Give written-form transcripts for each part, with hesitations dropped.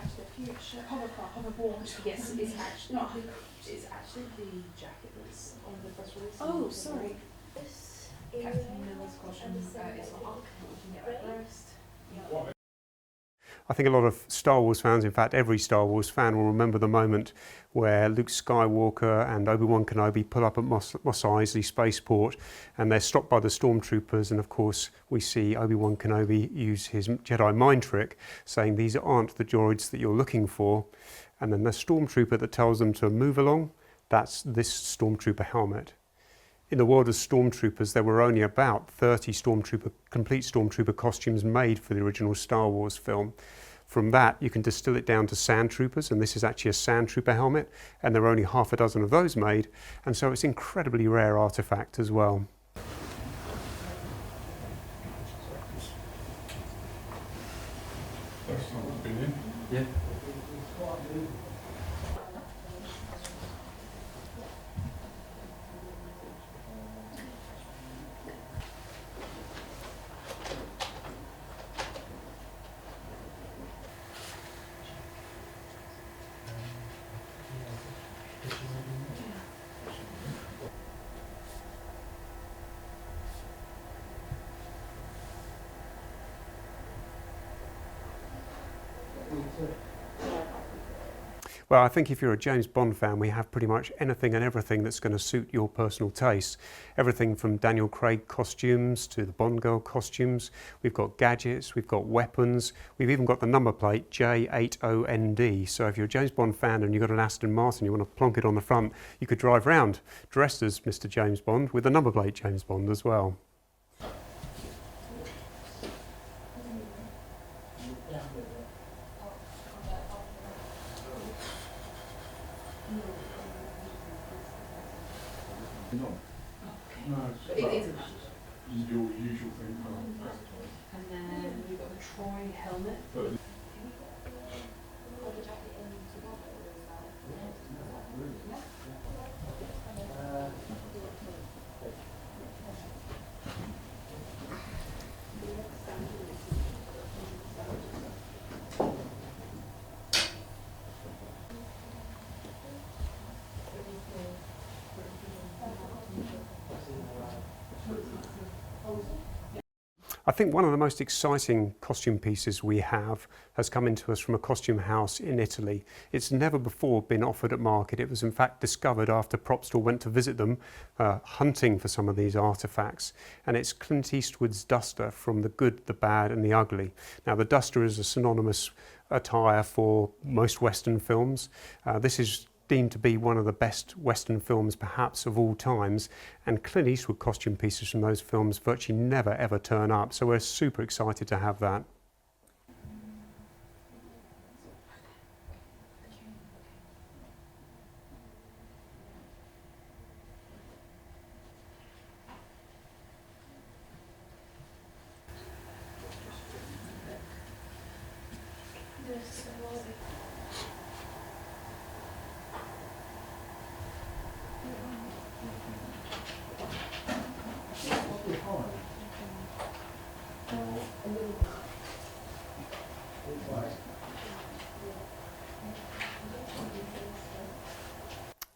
actually a future hoverboard. Yes, it's actually not. It's actually the jacket that's on the press release. Oh, sorry. This Captain Miller's costume. It's like up. You can get like breast. I think a lot of Star Wars fans, in fact every Star Wars fan, will remember the moment where Luke Skywalker and Obi-Wan Kenobi pull up at Mos Eisley Spaceport and they're stopped by the stormtroopers, and of course we see Obi-Wan Kenobi use his Jedi mind trick saying these aren't the droids that you're looking for, and then the stormtrooper that tells them to move along, that's this stormtrooper helmet. In the world of stormtroopers, there were only about 30 complete stormtrooper costumes made for the original Star Wars film. From that, you can distill it down to sand troopers, and this is actually a sand trooper helmet, and there are only half a dozen of those made, and so it's an incredibly rare artifact as well. Yeah. Well, I think if you're a James Bond fan, we have pretty much anything and everything that's going to suit your personal taste. Everything from Daniel Craig costumes to the Bond girl costumes. We've got gadgets, we've got weapons, we've even got the number plate J80ND. So if you're a James Bond fan and you've got an Aston Martin, you want to plonk it on the front, you could drive round dressed as Mr. James Bond with the number plate James Bond as well. No, But it isn't. It's your usual thing. And then we've got the Troy helmet. I think one of the most exciting costume pieces we have has come into us from a costume house in Italy. It's never before been offered at market. It was in fact discovered after Propstore went to visit them, hunting for some of these artefacts. And it's Clint Eastwood's duster from The Good, the Bad and the Ugly. Now the duster is a synonymous attire for most Western films. This is deemed to be one of the best Western films perhaps of all times, and Clint Eastwood costume pieces from those films virtually never ever turn up, so we're super excited to have that.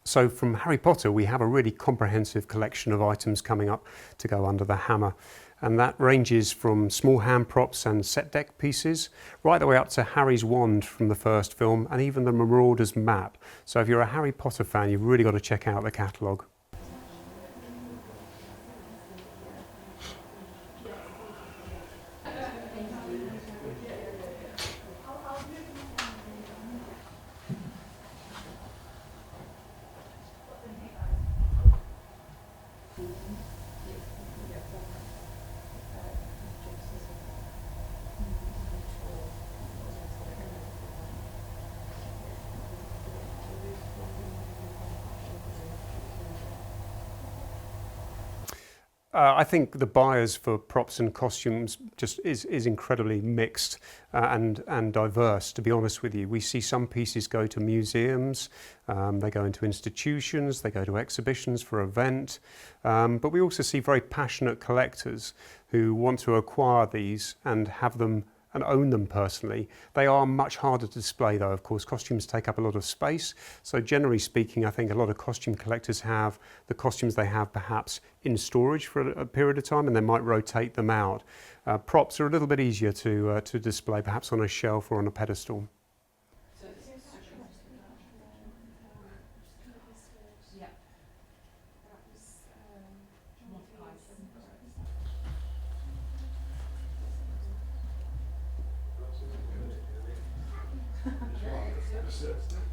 So from Harry Potter we have a really comprehensive collection of items coming up to go under the hammer, and that ranges from small hand props and set deck pieces right the way up to Harry's wand from the first film and even the Marauder's map. So if you're a Harry Potter fan, you've really got to check out the catalogue. I think the buyers for props and costumes just is incredibly mixed and diverse, to be honest with you. We see some pieces go to museums, they go into institutions, they go to exhibitions for event, but we also see very passionate collectors who want to acquire these and have them and own them personally. They are much harder to display though, of course. Costumes take up a lot of space. So generally speaking, I think a lot of costume collectors have the costumes they have perhaps in storage for a period of time, and they might rotate them out. Props are a little bit easier to display, perhaps on a shelf or on a pedestal. Yeah. That's it.